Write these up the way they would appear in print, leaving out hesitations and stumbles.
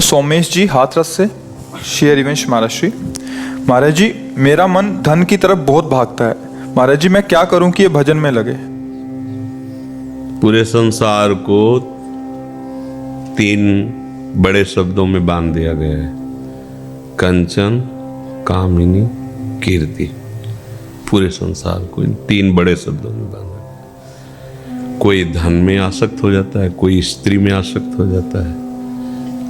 सोमेश जी, हाथरस से, श्री हरिवंश महाराज। महाराज जी, मेरा मन धन की तरफ बहुत भागता है। महाराज जी, मैं क्या करूं कि ये भजन में लगे? पूरे संसार को 3 बड़े शब्दों में बांध दिया गया है: कंचन, कामिनी, कीर्ति। पूरे संसार को इन 3 बड़े शब्दों में बांधा गया। कोई धन में आसक्त हो जाता है, कोई स्त्री में आसक्त हो जाता है।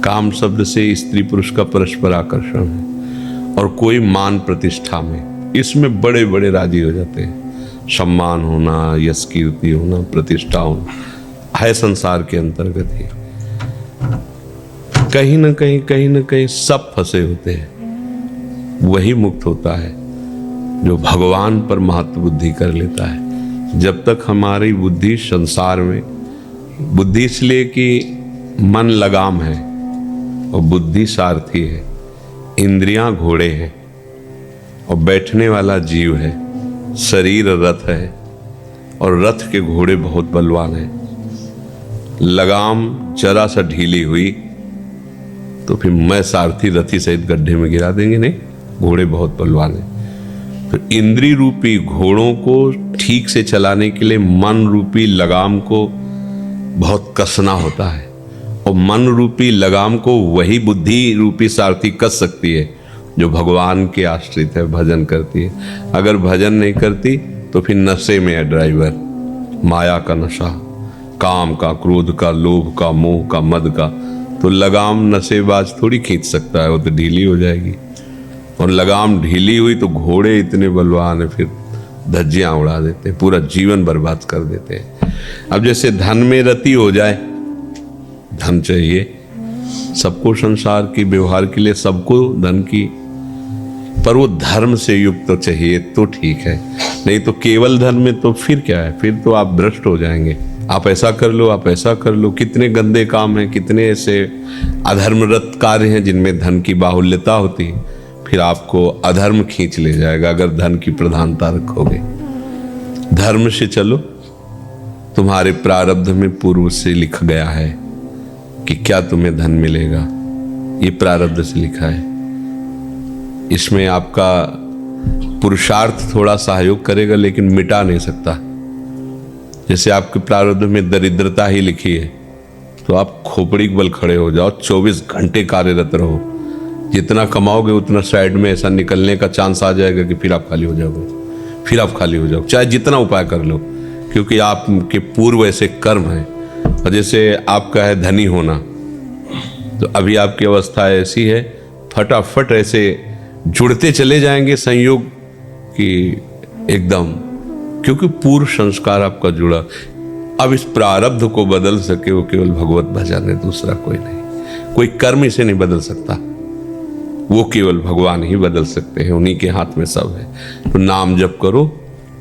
काम शब्द से स्त्री पुरुष का परस्पर आकर्षण है। और कोई मान प्रतिष्ठा में, इसमें बड़े बड़े राजी हो जाते हैं। सम्मान होना, यश कीर्ति होना, प्रतिष्ठा होना है संसार के अंतर्गत ही। कहीं ना कहीं सब फंसे होते हैं। वही मुक्त होता है जो भगवान पर महत्व बुद्धि कर लेता है। जब तक हमारी बुद्धि संसार में, बुद्धि इसलिए कि मन लगाम है और बुद्धि सारथी है, इंद्रियां घोड़े हैं और बैठने वाला जीव है, शरीर रथ है और रथ के घोड़े बहुत बलवान हैं। लगाम जरा सा ढीली हुई तो फिर मैं सारथी रथी सहित गड्ढे में गिरा देंगे। नहीं, घोड़े बहुत बलवान हैं। तो इंद्री रूपी घोड़ों को ठीक से चलाने के लिए मन रूपी लगाम को बहुत कसना होता है। और मन रूपी लगाम को वही बुद्धि रूपी सारथी कस सकती है जो भगवान के आश्रित है, भजन करती है। अगर भजन नहीं करती तो फिर नशे में है ड्राइवर। माया का नशा, काम का, क्रोध का, लोभ का, मोह का, मद का। तो लगाम नशेबाज थोड़ी खींच सकता है, वो तो ढीली हो जाएगी। और लगाम ढीली हुई तो घोड़े इतने बलवान है, फिर धज्जियां उड़ा देते हैं, पूरा जीवन बर्बाद कर देते हैं। अब जैसे धन में रति हो जाए, धन चाहिए सबको, संसार की व्यवहार के लिए सबको धन की, पर वो धर्म से युक्त तो चाहिए तो ठीक है। नहीं तो केवल धन में तो फिर क्या है, फिर तो आप भ्रष्ट हो जाएंगे। आप ऐसा कर लो, आप ऐसा कर लो। कितने गंदे काम हैं, कितने ऐसे अधर्मरत कार्य हैं जिनमें धन की बाहुल्यता होती है। फिर आपको अधर्म खींच ले जाएगा अगर धन की प्रधानता रखोगे। धर्म से चलो। तुम्हारे प्रारब्ध में पूर्व से लिखा गया है कि क्या तुम्हें धन मिलेगा, ये प्रारब्ध से लिखा है। इसमें आपका पुरुषार्थ थोड़ा सहयोग करेगा लेकिन मिटा नहीं सकता। जैसे आपके प्रारब्ध में दरिद्रता ही लिखी है तो आप खोपड़ी के बल खड़े हो जाओ, 24 घंटे कार्यरत रहो। जितना कमाओगे उतना साइड में ऐसा निकलने का चांस आ जाएगा कि फिर आप खाली हो जाओगे। फिर आप खाली हो जाओ, चाहे जितना उपाय कर लो, क्योंकि आपके पूर्व ऐसे कर्म हैं। और जैसे आपका है धनी होना, तो अभी आपकी अवस्था ऐसी है, फटाफट ऐसे जुड़ते चले जाएंगे संयोग कि एकदम, क्योंकि पूर्व संस्कार आपका जुड़ा। अब इस प्रारब्ध को बदल सके वो केवल भगवत भजन है, दूसरा कोई नहीं। कोई कर्म इसे नहीं बदल सकता, वो केवल भगवान ही बदल सकते हैं, उन्हीं के हाथ में सब है। तो नाम जप करो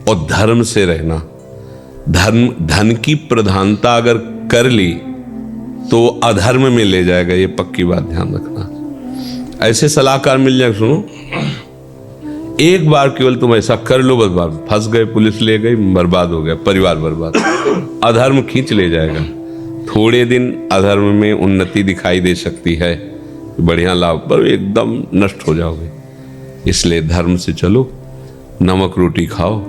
और धर्म से रहना। धन की प्रधानता अगर कर ली तो अधर्म में ले जाएगा, ये पक्की बात ध्यान रखना। ऐसे सलाहकार मिल जाए, सुनो, एक बार केवल तुम ऐसा कर लो, बस फंस गए, पुलिस ले गई, बर्बाद हो गया, परिवार बर्बाद। अधर्म खींच ले जाएगा। थोड़े दिन अधर्म में उन्नति दिखाई दे सकती है, बढ़िया लाभ, पर एकदम नष्ट हो जाओगे। इसलिए धर्म से चलो, नमक रोटी खाओ,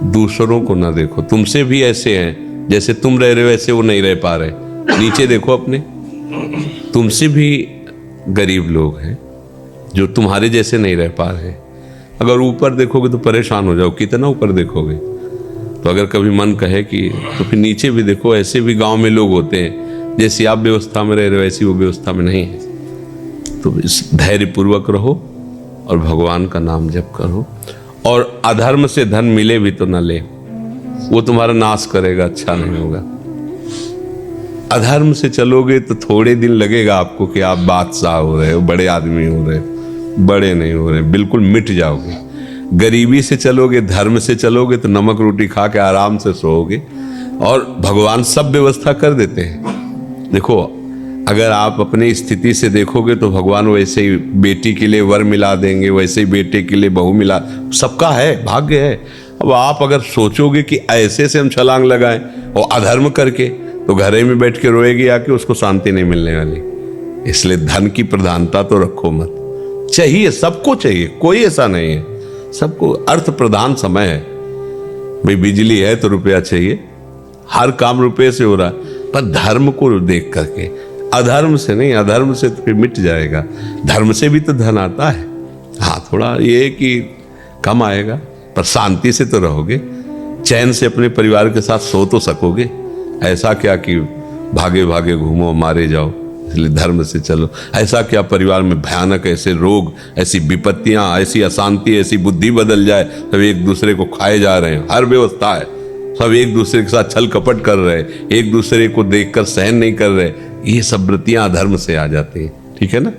दूसरों को ना देखो। तुमसे भी ऐसे हैं, जैसे तुम रह रहे हो वैसे वो नहीं रह पा रहे। नीचे देखो अपने, तुमसे भी गरीब लोग हैं जो तुम्हारे जैसे नहीं रह पा रहे। अगर ऊपर देखोगे तो परेशान हो जाओ, कितना ऊपर देखोगे। तो अगर कभी मन कहे कि तो फिर नीचे भी देखो, ऐसे भी गांव में लोग होते हैं, जैसी आप व्यवस्था में रह रहे हो वैसी वो व्यवस्था में नहीं है। तो इस धैर्य पूर्वक रहो और भगवान का नाम जप करो। और अधर्म से धन मिले भी तो न ले, वो तुम्हारा नाश करेगा, अच्छा नहीं होगा। अधर्म से चलोगे तो थोड़े दिन लगेगा आपको कि आप बादशाह हो रहे हो, बड़े आदमी हो रहे हो, बड़े नहीं हो रहे, बिल्कुल मिट जाओगे। गरीबी से चलोगे, धर्म से चलोगे तो नमक रोटी खा के आराम से सोओगे और भगवान सब व्यवस्था कर देते हैं। देखो, अगर आप अपनी स्थिति से देखोगे तो भगवान वैसे ही बेटी के लिए वर मिला देंगे, वैसे ही बेटे के लिए बहू मिला, सबका है, भाग्य है। अब आप अगर सोचोगे कि ऐसे से हम छलांग लगाएं और अधर्म करके, तो घरे में बैठ के रोएगी आके, उसको शांति नहीं मिलने वाली। इसलिए धन की प्रधानता तो रखो मत। चाहिए, सबको चाहिए, कोई ऐसा नहीं है, सबको अर्थ प्रधान समय है। भाई बिजली है तो रुपया चाहिए, हर काम रुपये से हो रहा है, पर धर्म को देख करके, अधर्म से नहीं। अधर्म से तो फिर मिट जाएगा, धर्म से भी तो धन आता है। हाँ, थोड़ा ये है कि कम आएगा, पर शांति से तो रहोगे, चैन से अपने परिवार के साथ सो तो सकोगे। ऐसा क्या कि भागे भागे घूमो, मारे जाओ, इसलिए धर्म से चलो। ऐसा क्या परिवार में भयानक ऐसे रोग, ऐसी विपत्तियां, ऐसी अशांति, ऐसी बुद्धि बदल जाए, सब एक दूसरे को खाए जा रहे हैं। हर व्यवस्था है, सब एक दूसरे के साथ छल कपट कर रहे हैं, एक दूसरे को देखकर सहन नहीं कर रहे। ये सब वृत्तियां अधर्म से आ जाती हैं, ठीक है ना।